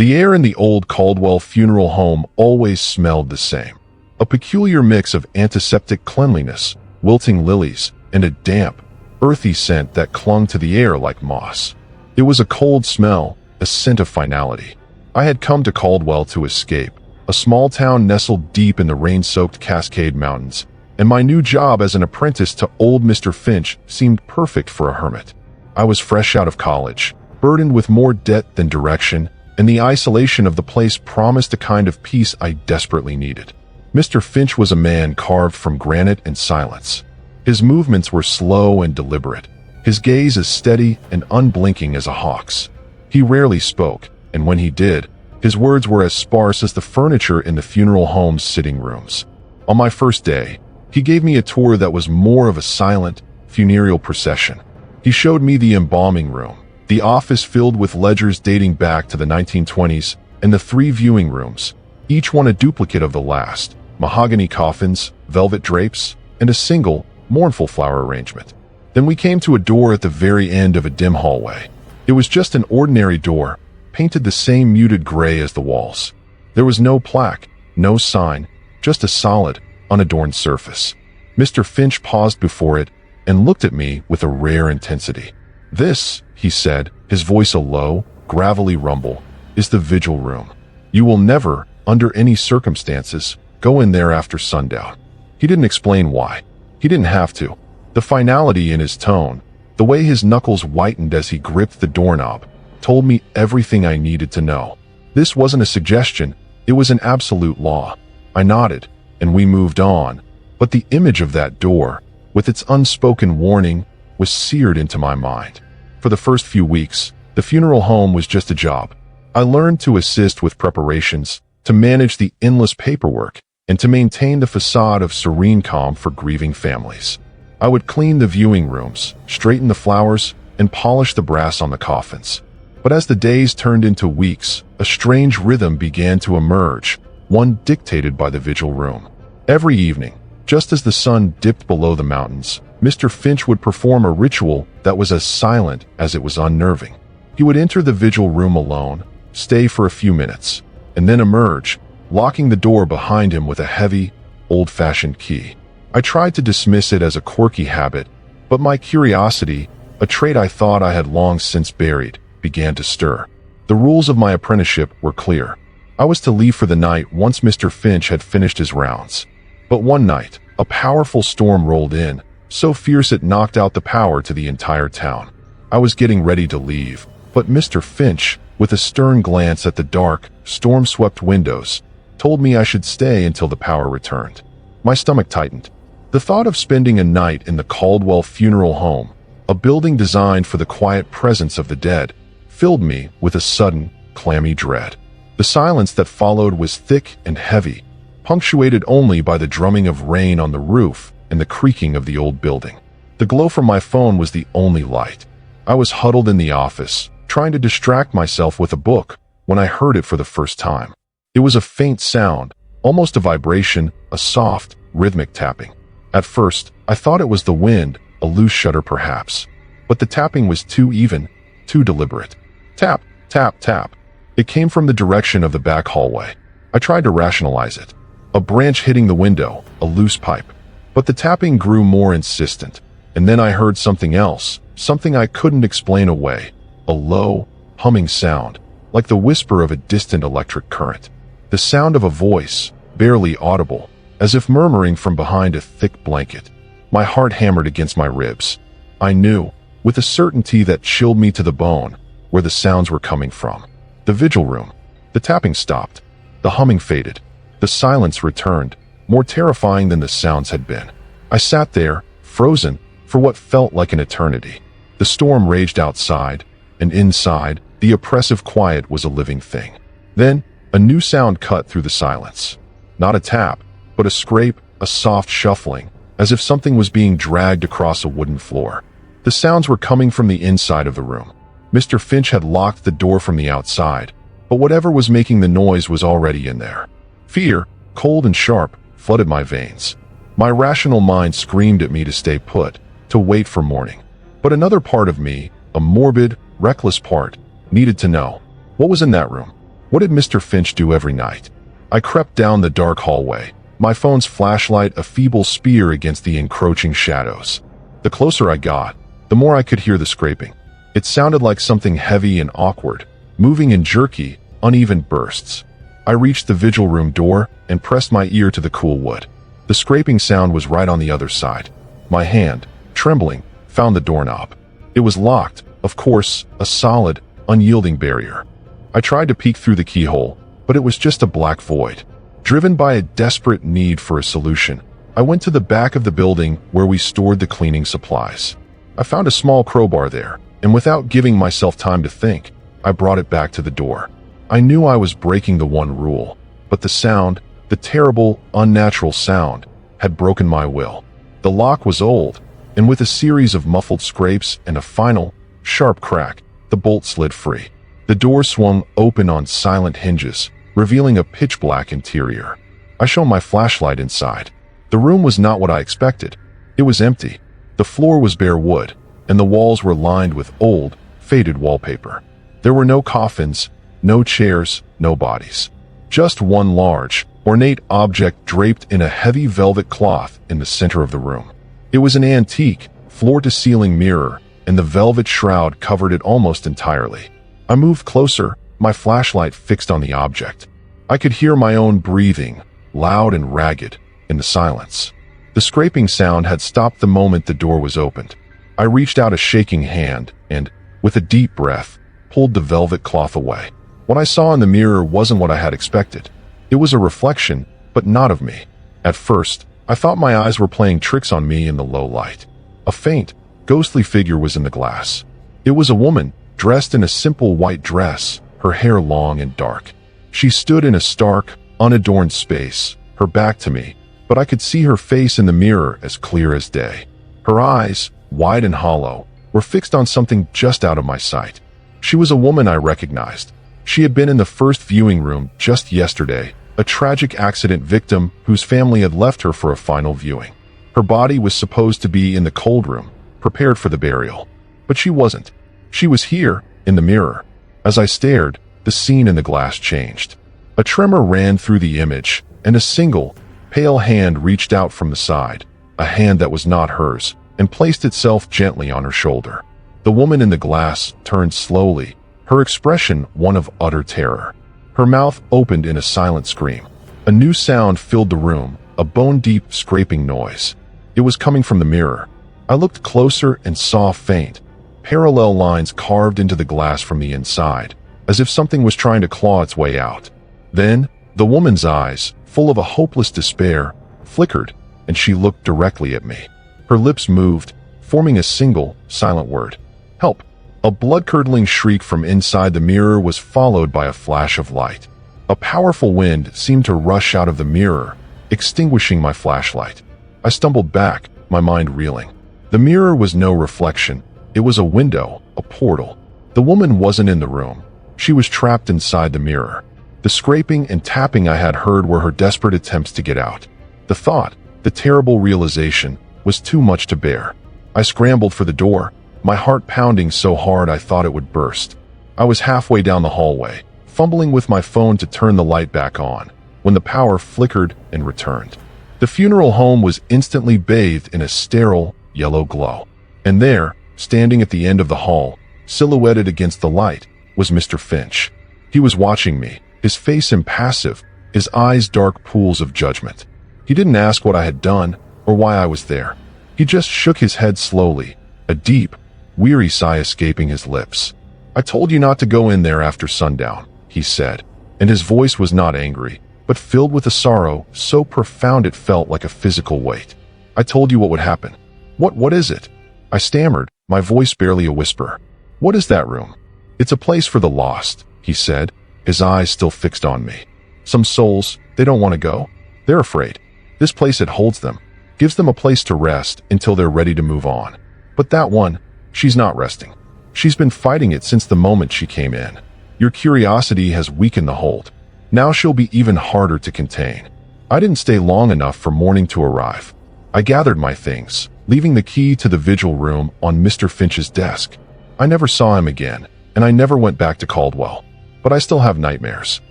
The air in the old Caldwell funeral home always smelled the same. A peculiar mix of antiseptic cleanliness, wilting lilies, and a damp, earthy scent that clung to the air like moss. It was a cold smell, a scent of finality. I had come to Caldwell to escape, a small town nestled deep in the rain-soaked Cascade Mountains, and my new job as an apprentice to old Mr. Finch seemed perfect for a hermit. I was fresh out of college, burdened with more debt than direction, and the isolation of the place promised a kind of peace I desperately needed. Mr. Finch was a man carved from granite and silence. His movements were slow and deliberate, his gaze as steady and unblinking as a hawk's. He rarely spoke, and when he did, his words were as sparse as the furniture in the funeral home's sitting rooms. On my first day, he gave me a tour that was more of a silent, funereal procession. He showed me the embalming room, the office filled with ledgers dating back to the 1920s, and the 3 viewing rooms, each one a duplicate of the last, mahogany coffins, velvet drapes, and a single, mournful flower arrangement. Then we came to a door at the very end of a dim hallway. It was just an ordinary door, painted the same muted gray as the walls. There was no plaque, no sign, just a solid, unadorned surface. Mr. Finch paused before it and looked at me with a rare intensity. "This," he said, his voice a low, gravelly rumble, "is the vigil room. You will never, under any circumstances, go in there after sundown." He didn't explain why. He didn't have to. The finality in his tone, the way his knuckles whitened as he gripped the doorknob, told me everything I needed to know. This wasn't a suggestion, it was an absolute law. I nodded, and we moved on, but the image of that door, with its unspoken warning, was seared into my mind. For the first few weeks, the funeral home was just a job. I learned to assist with preparations, to manage the endless paperwork, and to maintain the facade of serene calm for grieving families. I would clean the viewing rooms, straighten the flowers, and polish the brass on the coffins. But as the days turned into weeks, a strange rhythm began to emerge, one dictated by the vigil room. Every evening, just as the sun dipped below the mountains, Mr. Finch would perform a ritual that was as silent as it was unnerving. He would enter the vigil room alone, stay for a few minutes, and then emerge, locking the door behind him with a heavy, old-fashioned key. I tried to dismiss it as a quirky habit, but my curiosity, a trait I thought I had long since buried, began to stir. The rules of my apprenticeship were clear. I was to leave for the night once Mr. Finch had finished his rounds. But one night, a powerful storm rolled in, so fierce it knocked out the power to the entire town. I was getting ready to leave, but Mr. Finch, with a stern glance at the dark, storm-swept windows, told me I should stay until the power returned. My stomach tightened. The thought of spending a night in the Caldwell funeral home, a building designed for the quiet presence of the dead, filled me with a sudden, clammy dread. The silence that followed was thick and heavy, punctuated only by the drumming of rain on the roof and the creaking of the old building. The glow from my phone was the only light. I was huddled in the office, trying to distract myself with a book, when I heard it for the first time. It was a faint sound, almost a vibration, a soft, rhythmic tapping. At first, I thought it was the wind, a loose shutter perhaps. But the tapping was too even, too deliberate. Tap, tap, tap. It came from the direction of the back hallway. I tried to rationalize it. A branch hitting the window, a loose pipe. But the tapping grew more insistent. And then I heard something else, something I couldn't explain away. A low, humming sound, like the whisper of a distant electric current. The sound of a voice, barely audible, as if murmuring from behind a thick blanket. My heart hammered against my ribs. I knew, with a certainty that chilled me to the bone, where the sounds were coming from. The vigil room. The tapping stopped. The humming faded. The silence returned, more terrifying than the sounds had been. I sat there, frozen, for what felt like an eternity. The storm raged outside, and inside, the oppressive quiet was a living thing. Then, a new sound cut through the silence. Not a tap, but a scrape, a soft shuffling, as if something was being dragged across a wooden floor. The sounds were coming from the inside of the room. Mr. Finch had locked the door from the outside, but whatever was making the noise was already in there. Fear, cold and sharp, flooded my veins. My rational mind screamed at me to stay put, to wait for morning. But another part of me, a morbid, reckless part, needed to know. What was in that room? What did Mr. Finch do every night? I crept down the dark hallway, my phone's flashlight a feeble spear against the encroaching shadows. The closer I got, the more I could hear the scraping. It sounded like something heavy and awkward, moving in jerky, uneven bursts. I reached the vigil room door and pressed my ear to the cool wood. The scraping sound was right on the other side. My hand, trembling, found the doorknob. It was locked, of course, a solid, unyielding barrier. I tried to peek through the keyhole, but it was just a black void. Driven by a desperate need for a solution, I went to the back of the building where we stored the cleaning supplies. I found a small crowbar there, and without giving myself time to think, I brought it back to the door. I knew I was breaking the one rule, but the sound, the terrible, unnatural sound, had broken my will. The lock was old, and with a series of muffled scrapes and a final, sharp crack, the bolt slid free. The door swung open on silent hinges, revealing a pitch-black interior. I shone my flashlight inside. The room was not what I expected. It was empty. The floor was bare wood, and the walls were lined with old, faded wallpaper. There were no coffins, no chairs, no bodies. Just one large, ornate object draped in a heavy velvet cloth in the center of the room. It was an antique, floor-to-ceiling mirror, and the velvet shroud covered it almost entirely. I moved closer, my flashlight fixed on the object. I could hear my own breathing, loud and ragged, in the silence. The scraping sound had stopped the moment the door was opened. I reached out a shaking hand and, with a deep breath, pulled the velvet cloth away. What I saw in the mirror wasn't what I had expected. It was a reflection, but not of me. At first, I thought my eyes were playing tricks on me in the low light. A faint, ghostly figure was in the glass. It was a woman, dressed in a simple white dress, her hair long and dark. She stood in a stark, unadorned space, her back to me, but I could see her face in the mirror as clear as day. Her eyes, wide and hollow, were fixed on something just out of my sight. She was a woman I recognized. She had been in the first viewing room just yesterday, a tragic accident victim whose family had left her for a final viewing. Her body was supposed to be in the cold room, prepared for the burial. But she wasn't. She was here, in the mirror. As I stared, the scene in the glass changed. A tremor ran through the image, and a single, pale hand reached out from the side, a hand that was not hers, and placed itself gently on her shoulder. The woman in the glass turned slowly, her expression one of utter terror. Her mouth opened in a silent scream. A new sound filled the room, a bone-deep scraping noise. It was coming from the mirror. I looked closer and saw faint, parallel lines carved into the glass from the inside, as if something was trying to claw its way out. Then, the woman's eyes, full of a hopeless despair, flickered, and she looked directly at me. Her lips moved, forming a single, silent word. Help! A blood-curdling shriek from inside the mirror was followed by a flash of light. A powerful wind seemed to rush out of the mirror, extinguishing my flashlight. I stumbled back, my mind reeling. The mirror was no reflection. It was a window, a portal. The woman wasn't in the room. She was trapped inside the mirror. The scraping and tapping I had heard were her desperate attempts to get out. The thought, the terrible realization, was too much to bear. I scrambled for the door, my heart pounding so hard I thought it would burst. I was halfway down the hallway, fumbling with my phone to turn the light back on, when the power flickered and returned. The funeral home was instantly bathed in a sterile, yellow glow. And there, standing at the end of the hall, silhouetted against the light, was Mr. Finch. He was watching me, his face impassive, his eyes dark pools of judgment. He didn't ask what I had done or why I was there. He just shook his head slowly, a deep, weary sigh escaping his lips. I told you not to go in there after sundown, he said, and his voice was not angry, but filled with a sorrow so profound it felt like a physical weight. I told you what would happen. What is it? I stammered, my voice barely a whisper. What is that room? It's a place for the lost, he said, his eyes still fixed on me. Some souls, they don't want to go. They're afraid. This place, it holds them, gives them a place to rest until they're ready to move on. But that one, she's not resting. She's been fighting it since the moment she came in. Your curiosity has weakened the hold. Now she'll be even harder to contain. I didn't stay long enough for morning to arrive. I gathered my things, leaving the key to the vigil room on Mr. Finch's desk. I never saw him again, and I never went back to Caldwell. but I still have nightmares.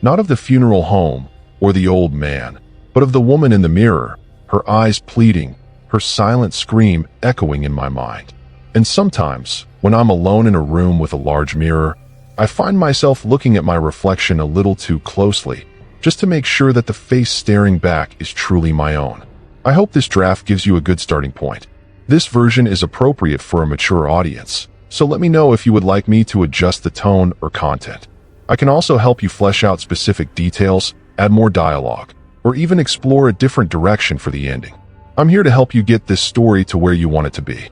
Not of the funeral home or the old man, but of the woman in the mirror, her eyes pleading, her silent scream echoing in my mind. And sometimes, when I'm alone in a room with a large mirror, I find myself looking at my reflection a little too closely, just to make sure that the face staring back is truly my own. I hope this draft gives you a good starting point. This version is appropriate for a mature audience, so let me know if you would like me to adjust the tone or content. I can also help you flesh out specific details, add more dialogue, or even explore a different direction for the ending. I'm here to help you get this story to where you want it to be.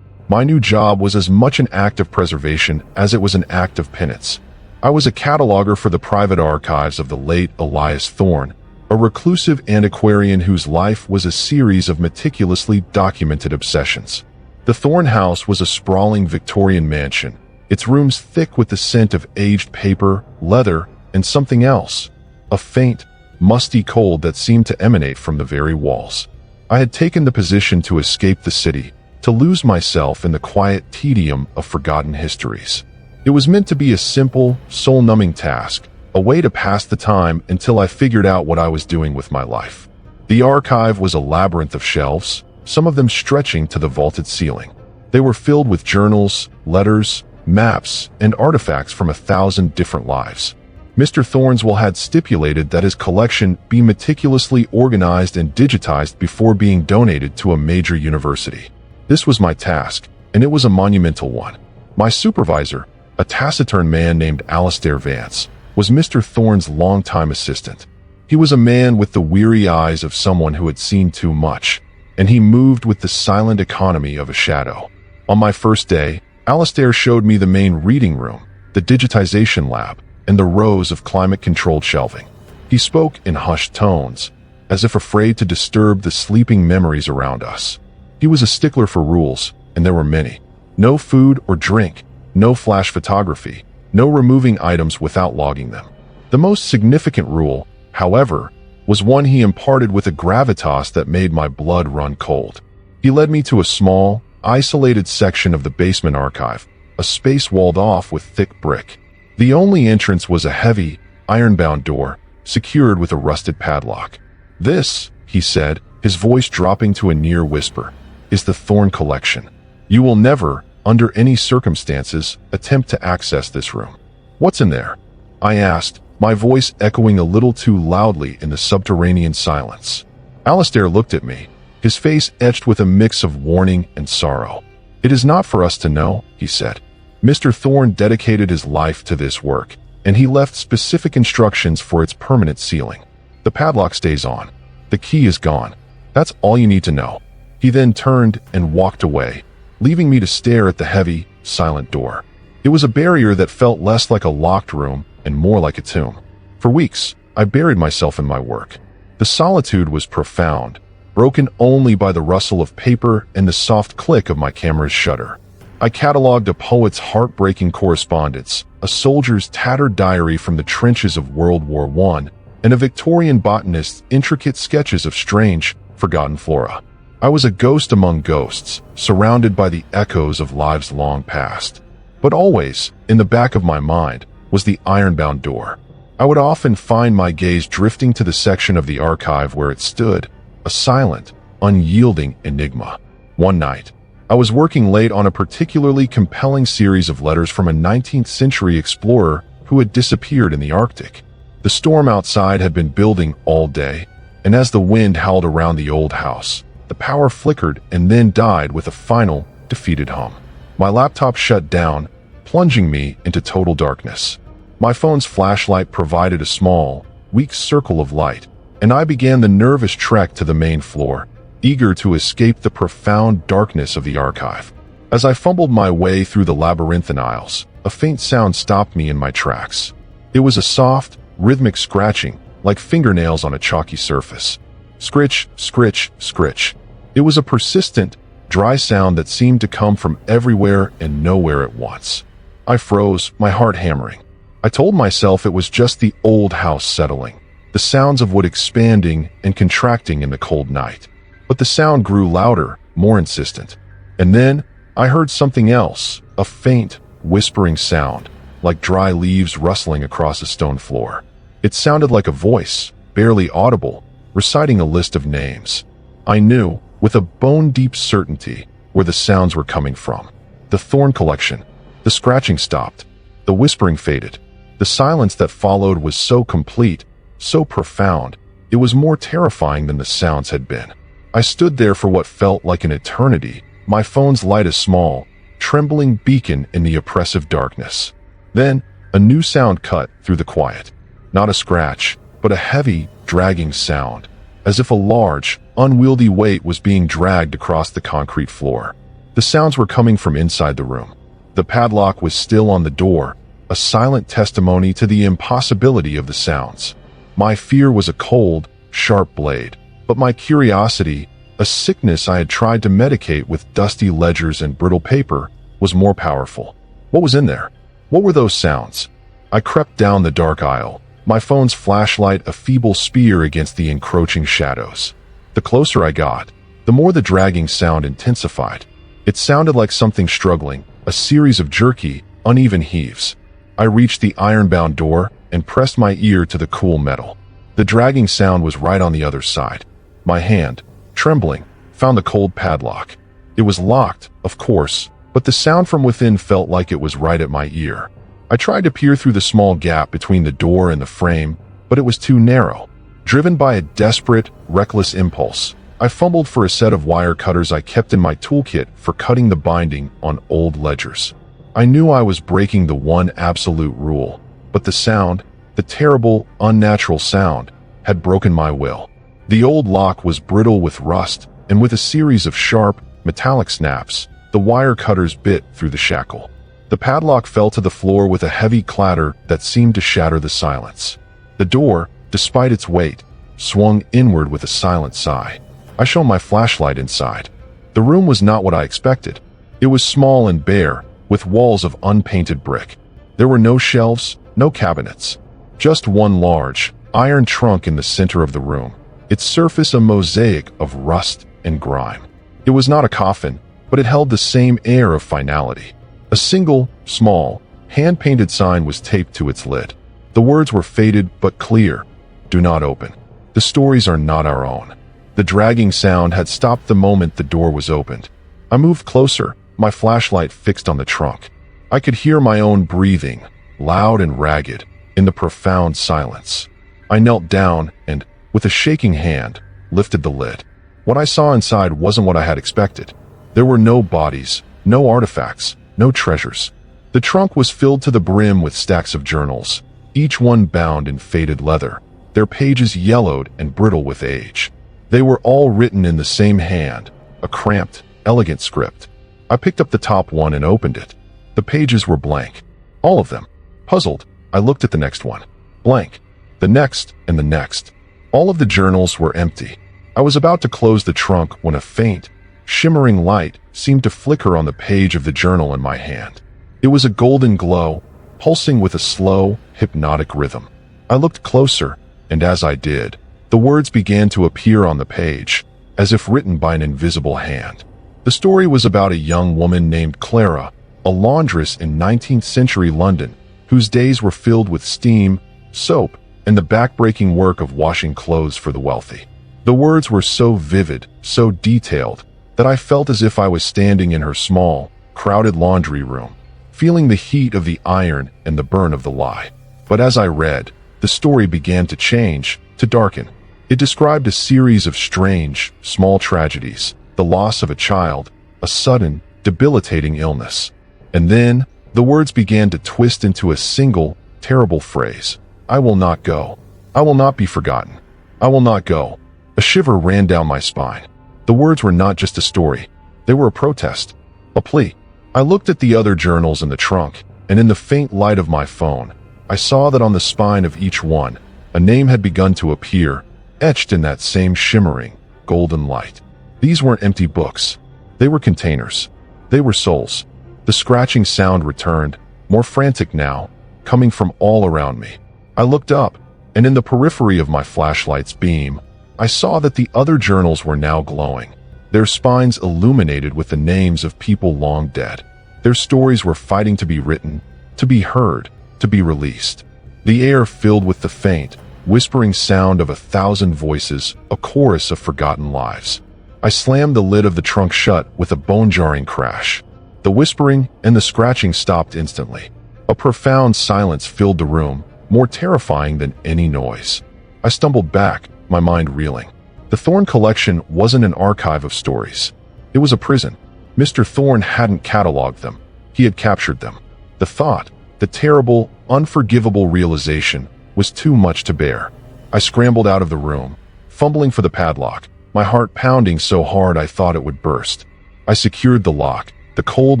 My new job was as much an act of preservation as it was an act of penance. I was a cataloger for the private archives of the late Elias Thorne, a reclusive antiquarian whose life was a series of meticulously documented obsessions. The Thorne house was a sprawling Victorian mansion, its rooms thick with the scent of aged paper, leather, and something else, a faint, musty cold that seemed to emanate from the very walls. I had taken the position to escape the city, to lose myself in the quiet tedium of forgotten histories. It was meant to be a simple, soul-numbing task, a way to pass the time until I figured out what I was doing with my life. The archive was a labyrinth of shelves, some of them stretching to the vaulted ceiling. They were filled with journals, letters, maps, and artifacts from 1,000 different lives. Mr. Thornswell had stipulated that his collection be meticulously organized and digitized before being donated to a major university. This was my task, and it was a monumental one. My supervisor, a taciturn man named Alastair Vance, was Mr. Thorne's longtime assistant. He was a man with the weary eyes of someone who had seen too much, and he moved with the silent economy of a shadow. On my first day, Alastair showed me the main reading room, the digitization lab, and the rows of climate-controlled shelving. He spoke in hushed tones, as if afraid to disturb the sleeping memories around us. He was a stickler for rules, and there were many. No food or drink, no flash photography, no removing items without logging them. The most significant rule, however, was one he imparted with a gravitas that made my blood run cold. He led me to a small, isolated section of the basement archive, a space walled off with thick brick. The only entrance was a heavy, iron-bound door, secured with a rusted padlock. "This," he said, his voice dropping to a near whisper, "is the Thorne collection. You will never, under any circumstances, attempt to access this room." "What's in there?" I asked, my voice echoing a little too loudly in the subterranean silence. Alastair looked at me, his face etched with a mix of warning and sorrow. "It is not for us to know," he said. "Mr. Thorne dedicated his life to this work, and he left specific instructions for its permanent sealing. The padlock stays on. The key is gone. That's all you need to know." He then turned and walked away, leaving me to stare at the heavy, silent door. It was a barrier that felt less like a locked room and more like a tomb. For weeks, I buried myself in my work. The solitude was profound, broken only by the rustle of paper and the soft click of my camera's shutter. I cataloged a poet's heartbreaking correspondence, a soldier's tattered diary from the trenches of World War I, and a Victorian botanist's intricate sketches of strange, forgotten flora. I was a ghost among ghosts, surrounded by the echoes of lives long past. But always, in the back of my mind, was the iron-bound door. I would often find my gaze drifting to the section of the archive where it stood, a silent, unyielding enigma. One night, I was working late on a particularly compelling series of letters from a 19th century explorer who had disappeared in the Arctic. The storm outside had been building all day, and as the wind howled around the old house, the power flickered and then died with a final, defeated hum. My laptop shut down, plunging me into total darkness. My phone's flashlight provided a small, weak circle of light, and I began the nervous trek to the main floor, eager to escape the profound darkness of the archive. As I fumbled my way through the labyrinthine aisles, a faint sound stopped me in my tracks. It was a soft, rhythmic scratching, like fingernails on a chalky surface. Scritch, scritch, scritch. It was a persistent, dry sound that seemed to come from everywhere and nowhere at once. I froze, my heart hammering. I told myself it was just the old house settling, the sounds of wood expanding and contracting in the cold night. But the sound grew louder, more insistent. And then I heard something else, a faint, whispering sound, like dry leaves rustling across a stone floor. It sounded like a voice, barely audible, reciting a list of names. I knew, with a bone-deep certainty, where the sounds were coming from. The thorn collection. The scratching stopped. The whispering faded. The silence that followed was so complete, so profound, it was more terrifying than the sounds had been. I stood there for what felt like an eternity, my phone's light a small, trembling beacon in the oppressive darkness. Then, a new sound cut through the quiet. Not a scratch, but a heavy, dragging sound, as if a large, unwieldy weight was being dragged across the concrete floor. The sounds were coming from inside the room. The padlock was still on the door, a silent testimony to the impossibility of the sounds. My fear was a cold, sharp blade, but my curiosity, a sickness I had tried to medicate with dusty ledgers and brittle paper, was more powerful. What was in there? What were those sounds? I crept down the dark aisle, my phone's flashlight a feeble spear against the encroaching shadows. The closer I got, the more the dragging sound intensified. It sounded like something struggling, a series of jerky, uneven heaves. I reached the iron-bound door and pressed my ear to the cool metal. The dragging sound was right on the other side. My hand, trembling, found the cold padlock. It was locked, of course, but the sound from within felt like it was right at my ear. I tried to peer through the small gap between the door and the frame, but it was too narrow. Driven by a desperate, reckless impulse, I fumbled for a set of wire cutters I kept in my toolkit for cutting the binding on old ledgers. I knew I was breaking the one absolute rule, but the sound, the terrible, unnatural sound, had broken my will. The old lock was brittle with rust, and with a series of sharp, metallic snaps, the wire cutters bit through the shackle. The padlock fell to the floor with a heavy clatter that seemed to shatter the silence. The door, despite its weight, swung inward with a silent sigh. I shone my flashlight inside. The room was not what I expected. It was small and bare, with walls of unpainted brick. There were no shelves, no cabinets. Just one large, iron trunk in the center of the room, its surface a mosaic of rust and grime. It was not a coffin, but it held the same air of finality. A single, small, hand-painted sign was taped to its lid. The words were faded but clear. Do not open. The stories are not our own. The dragging sound had stopped the moment the door was opened. I moved closer, my flashlight fixed on the trunk. I could hear my own breathing, loud and ragged, in the profound silence. I knelt down and, with a shaking hand, lifted the lid. What I saw inside wasn't what I had expected. There were no bodies, no artifacts, no treasures. The trunk was filled to the brim with stacks of journals, each one bound in faded leather, their pages yellowed and brittle with age. They were all written in the same hand, a cramped, elegant script. I picked up the top one and opened it. The pages were blank. All of them. Puzzled, I looked at the next one. Blank. The next and the next. All of the journals were empty. I was about to close the trunk when a faint, shimmering light seemed to flicker on the page of the journal in my hand. It was a golden glow, pulsing with a slow, hypnotic rhythm. I looked closer, and as I did, the words began to appear on the page, as if written by an invisible hand. The story was about a young woman named Clara, a laundress in 19th century London, whose days were filled with steam, soap, and the back-breaking work of washing clothes for the wealthy. The words were so vivid, so detailed, that I felt as if I was standing in her small, crowded laundry room, feeling the heat of the iron and the burn of the lie. But as I read, the story began to change, to darken. It described a series of strange, small tragedies, the loss of a child, a sudden, debilitating illness. And then, the words began to twist into a single, terrible phrase. I will not go. I will not be forgotten. I will not go. A shiver ran down my spine. The words were not just a story. They were a protest, a plea. I looked at the other journals in the trunk, and in the faint light of my phone, I saw that on the spine of each one, a name had begun to appear, etched in that same shimmering, golden light. These weren't empty books. They were containers. They were souls. The scratching sound returned, more frantic now, coming from all around me. I looked up, and in the periphery of my flashlight's beam, I saw that the other journals were now glowing, their spines illuminated with the names of people long dead. Their stories were fighting to be written, to be heard, to be released. The air filled with the faint, whispering sound of 1,000 voices, a chorus of forgotten lives. I slammed the lid of the trunk shut with a bone-jarring crash. The whispering and the scratching stopped instantly. A profound silence filled the room, more terrifying than any noise. I stumbled back, my mind reeling. The Thorne collection wasn't an archive of stories. It was a prison. Mr. Thorne hadn't cataloged them. He had captured them. The thought, the terrible, unforgivable realization, was too much to bear. I scrambled out of the room, fumbling for the padlock, my heart pounding so hard I thought it would burst. I secured the lock, the cold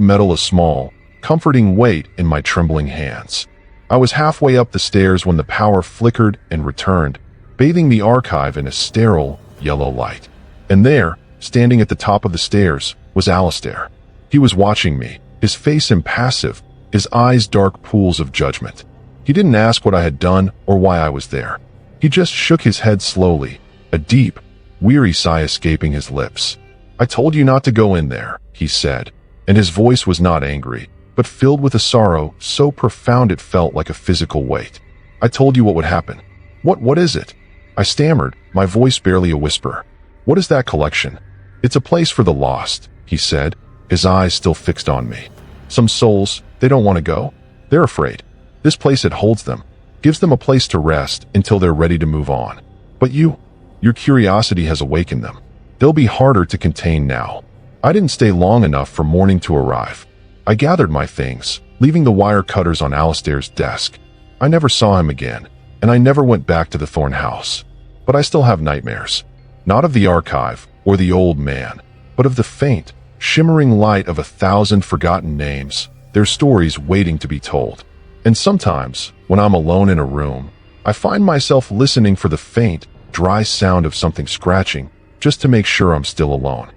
metal a small, comforting weight in my trembling hands. I was halfway up the stairs when the power flickered and returned, bathing the archive in a sterile, yellow light. And there, standing at the top of the stairs, was Alistair. He was watching me, his face impassive, his eyes dark pools of judgment. He didn't ask what I had done or why I was there. He just shook his head slowly, a deep, weary sigh escaping his lips. "I told you not to go in there," he said, and his voice was not angry, but filled with a sorrow so profound it felt like a physical weight. "I told you what would happen." What is it?" I stammered, my voice barely a whisper. "What is that collection?" "It's a place for the lost," he said, his eyes still fixed on me. "Some souls, they don't want to go. They're afraid. This place, it holds them, gives them a place to rest until they're ready to move on. But your curiosity has awakened them. They'll be harder to contain now." I didn't stay long enough for morning to arrive. I gathered my things, leaving the wire cutters on Alistair's desk. I never saw him again, and I never went back to the Thorne house. But I still have nightmares. Not of the archive or the old man, but of the faint, shimmering light of 1,000 forgotten names, their stories waiting to be told. And sometimes, when I'm alone in a room, I find myself listening for the faint, dry sound of something scratching, just to make sure I'm still alone.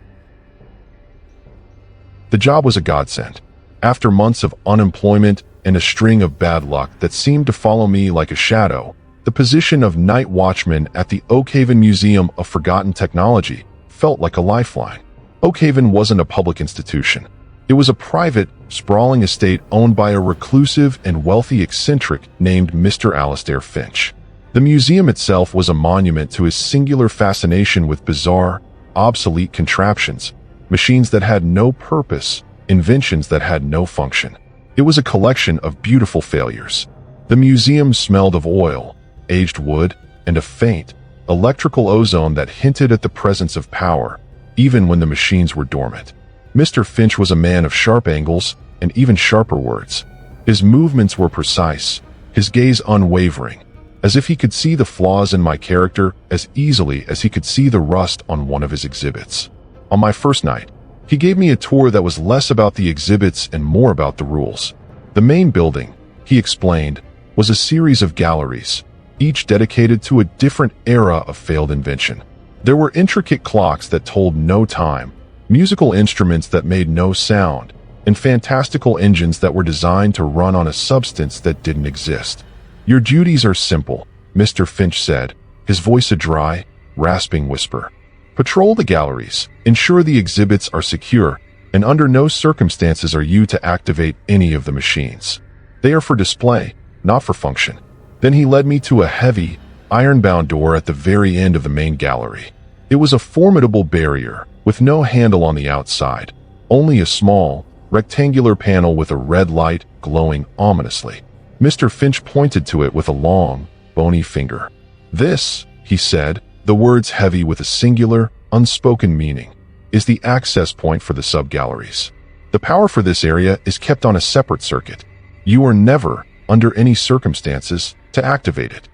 The job was a godsend. After months of unemployment and a string of bad luck that seemed to follow me like a shadow, the position of night watchman at the Oakhaven Museum of Forgotten Technology felt like a lifeline. Oakhaven wasn't a public institution. It was a private, sprawling estate owned by a reclusive and wealthy eccentric named Mr. Alistair Finch. The museum itself was a monument to his singular fascination with bizarre, obsolete contraptions, machines that had no purpose, inventions that had no function. It was a collection of beautiful failures. The museum smelled of oil, aged wood, and a faint, electrical ozone that hinted at the presence of power, even when the machines were dormant. Mr. Finch was a man of sharp angles and even sharper words. His movements were precise, his gaze unwavering, as if he could see the flaws in my character as easily as he could see the rust on one of his exhibits. On my first night, he gave me a tour that was less about the exhibits and more about the rules. The main building, he explained, was a series of galleries, each dedicated to a different era of failed invention. There were intricate clocks that told no time, musical instruments that made no sound, and fantastical engines that were designed to run on a substance that didn't exist. "Your duties are simple," Mr. Finch said, his voice a dry, rasping whisper. "Patrol the galleries, ensure the exhibits are secure, and under no circumstances are you to activate any of the machines. They are for display, not for function." Then he led me to a heavy, iron-bound door at the very end of the main gallery. It was a formidable barrier, with no handle on the outside, only a small, rectangular panel with a red light glowing ominously. Mr. Finch pointed to it with a long, bony finger. "This," he said, the words heavy with a singular, unspoken meaning, "is the access point for the sub-galleries. The power for this area is kept on a separate circuit. You are never, under any circumstances, to activate it."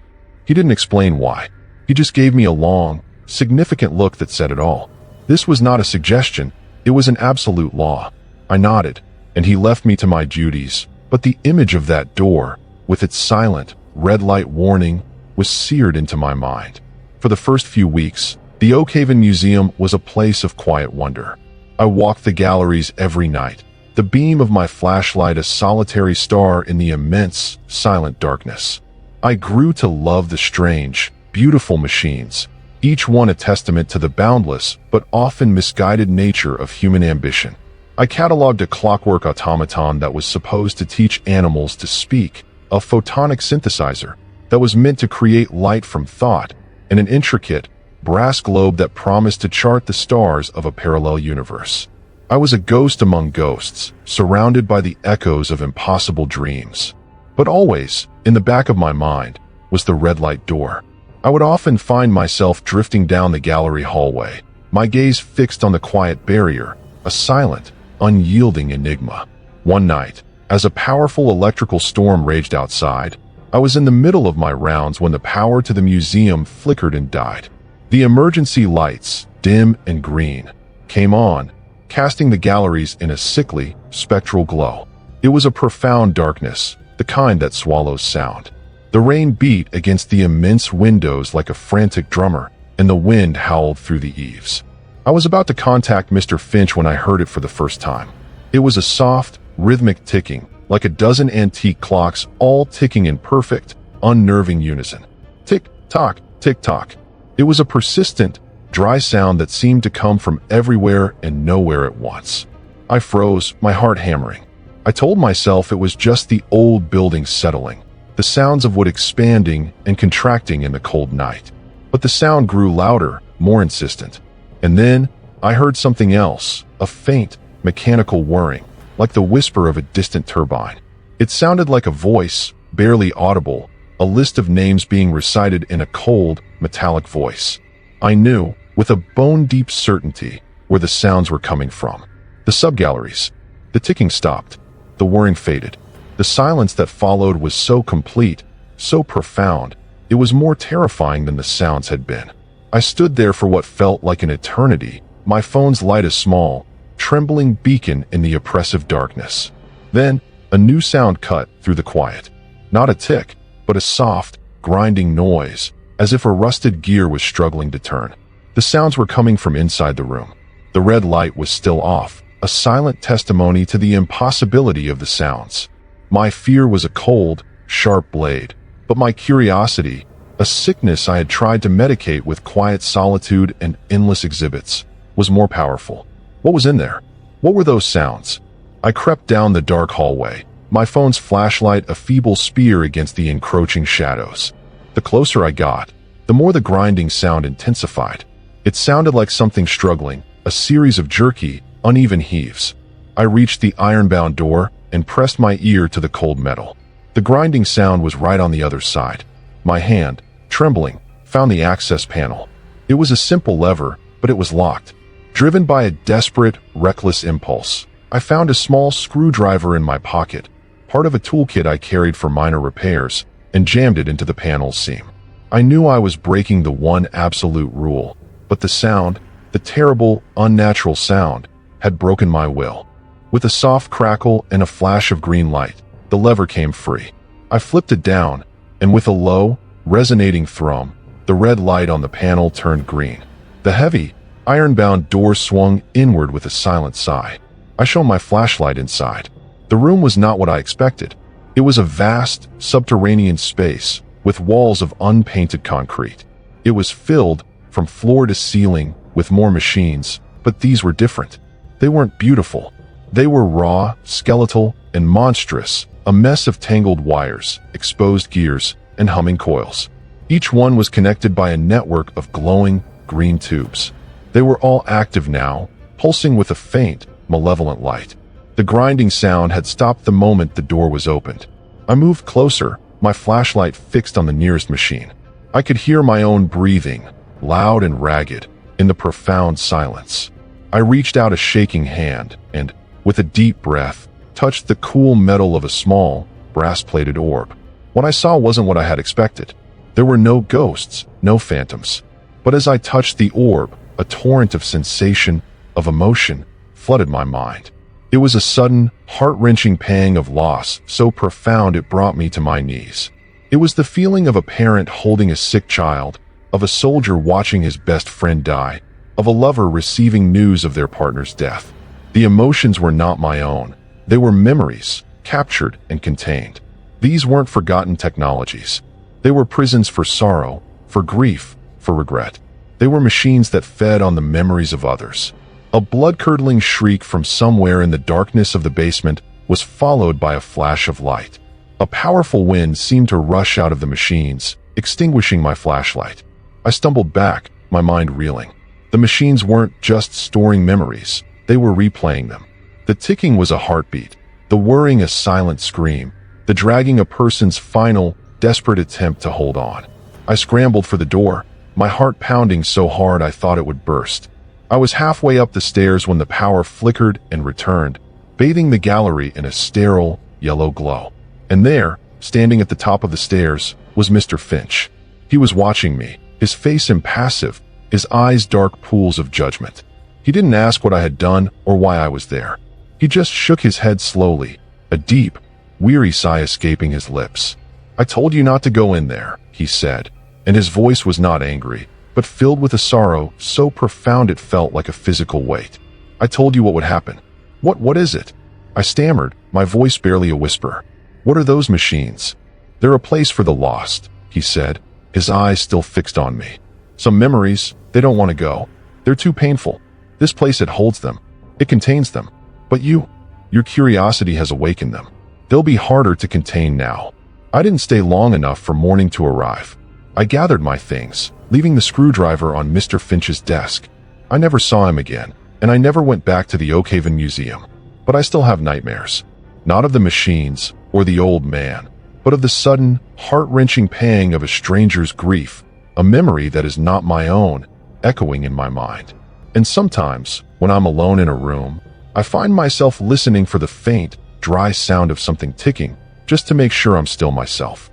He didn't explain why. He just gave me a long, significant look that said it all. This was not a suggestion, it was an absolute law. I nodded, and he left me to my duties, but the image of that door, with its silent, red light warning, was seared into my mind. For the first few weeks, the Oakhaven Museum was a place of quiet wonder. I walked the galleries every night, the beam of my flashlight a solitary star in the immense, silent darkness. I grew to love the strange, beautiful machines, each one a testament to the boundless but often misguided nature of human ambition. I cataloged a clockwork automaton that was supposed to teach animals to speak, a photonic synthesizer that was meant to create light from thought, and an intricate, brass globe that promised to chart the stars of a parallel universe. I was a ghost among ghosts, surrounded by the echoes of impossible dreams. But always, in the back of my mind, was the red light door. I would often find myself drifting down the gallery hallway, my gaze fixed on the quiet barrier, a silent, unyielding enigma. One night, as a powerful electrical storm raged outside, I was in the middle of my rounds when the power to the museum flickered and died. The emergency lights, dim and green, came on, casting the galleries in a sickly, spectral glow. It was a profound darkness, the kind that swallows sound. The rain beat against the immense windows like a frantic drummer, and the wind howled through the eaves. I was about to contact Mr. Finch when I heard it for the first time. It was a soft, rhythmic ticking, like a dozen antique clocks all ticking in perfect, unnerving unison. Tick-tock, tick-tock. It was a persistent, dry sound that seemed to come from everywhere and nowhere at once. I froze, my heart hammering. I told myself it was just the old building settling, the sounds of wood expanding and contracting in the cold night. But the sound grew louder, more insistent. And then I heard something else, a faint, mechanical whirring, like the whisper of a distant turbine. It sounded like a voice, barely audible, a list of names being recited in a cold, metallic voice. I knew, with a bone-deep certainty, where the sounds were coming from. The subgalleries. The ticking stopped. The whirring faded. The silence that followed was so complete, so profound, it was more terrifying than the sounds had been. I stood there for what felt like an eternity, my phone's light a small, trembling beacon in the oppressive darkness. Then, a new sound cut through the quiet. Not a tick, but a soft, grinding noise, as if a rusted gear was struggling to turn. The sounds were coming from inside the room. The red light was still off, a silent testimony to the impossibility of the sounds. My fear was a cold, sharp blade, but my curiosity, a sickness I had tried to medicate with quiet solitude and endless exhibits, was more powerful. What was in there? What were those sounds? I crept down the dark hallway, my phone's flashlight a feeble spear against the encroaching shadows. The closer I got, the more the grinding sound intensified. It sounded like something struggling, a series of jerky, uneven heaves. I reached the iron-bound door and pressed my ear to the cold metal. The grinding sound was right on the other side. My hand, trembling, found the access panel. It was a simple lever, but it was locked. Driven by a desperate, reckless impulse, I found a small screwdriver in my pocket, part of a toolkit I carried for minor repairs, and jammed it into the panel's seam. I knew I was breaking the one absolute rule, but the sound, the terrible, unnatural sound, had broken my will. With a soft crackle and a flash of green light, the lever came free. I flipped it down, and with a low, resonating thrum, the red light on the panel turned green. The heavy, iron-bound door swung inward with a silent sigh. I shone my flashlight inside. The room was not what I expected. It was a vast, subterranean space with walls of unpainted concrete. It was filled, from floor to ceiling, with more machines, but these were different. They weren't beautiful. They were raw, skeletal, and monstrous, a mess of tangled wires, exposed gears, and humming coils. Each one was connected by a network of glowing, green tubes. They were all active now, pulsing with a faint, malevolent light. The grinding sound had stopped the moment the door was opened. I moved closer, my flashlight fixed on the nearest machine. I could hear my own breathing, loud and ragged, in the profound silence. I reached out a shaking hand and, with a deep breath, touched the cool metal of a small, brass-plated orb. What I saw wasn't what I had expected. There were no ghosts, no phantoms. But as I touched the orb, a torrent of sensation, of emotion, flooded my mind. It was a sudden, heart-wrenching pang of loss, so profound it brought me to my knees. It was the feeling of a parent holding a sick child, of a soldier watching his best friend die, of a lover receiving news of their partner's death. The emotions were not my own. They were memories, captured and contained. These weren't forgotten technologies. They were prisons for sorrow, for grief, for regret. They were machines that fed on the memories of others. A blood-curdling shriek from somewhere in the darkness of the basement was followed by a flash of light. A powerful wind seemed to rush out of the machines, extinguishing my flashlight. I stumbled back, my mind reeling. The machines weren't just storing memories, they were replaying them. The ticking was a heartbeat, the whirring a silent scream, the dragging a person's final, desperate attempt to hold on. I scrambled for the door, my heart pounding so hard I thought it would burst. I was halfway up the stairs when the power flickered and returned, bathing the gallery in a sterile, yellow glow. And there, standing at the top of the stairs, was Mr. Finch. He was watching me, his face impassive, his eyes dark pools of judgment. He didn't ask what I had done or why I was there. He just shook his head slowly, a deep, weary sigh escaping his lips. "I told you not to go in there," he said, and his voice was not angry, but filled with a sorrow so profound it felt like a physical weight. "I told you what would happen." What is it?" I stammered, my voice barely a whisper. "What are those machines?" "They're a place for the lost," he said, his eyes still fixed on me. "Some memories, they don't want to go. They're too painful. This place, it holds them. It contains them. But your curiosity has awakened them. They'll be harder to contain now." I didn't stay long enough for morning to arrive. I gathered my things, leaving the screwdriver on Mr. Finch's desk. I never saw him again, and I never went back to the Oakhaven Museum. But I still have nightmares. Not of the machines or the old man, but of the sudden, heart-wrenching pang of a stranger's grief, a memory that is not my own, echoing in my mind. And sometimes, when I'm alone in a room, I find myself listening for the faint, dry sound of something ticking, just to make sure I'm still myself.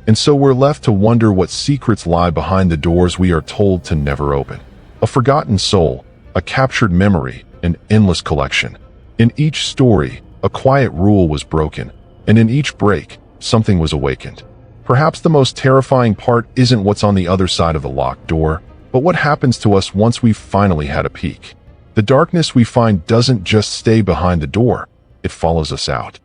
And so we're left to wonder what secrets lie behind the doors we are told to never open. A forgotten soul, a captured memory, an endless collection. In each story, a quiet rule was broken, and in each break, something was awakened. Perhaps the most terrifying part isn't what's on the other side of the locked door, but what happens to us once we've finally had a peek. The darkness we find doesn't just stay behind the door, it follows us out.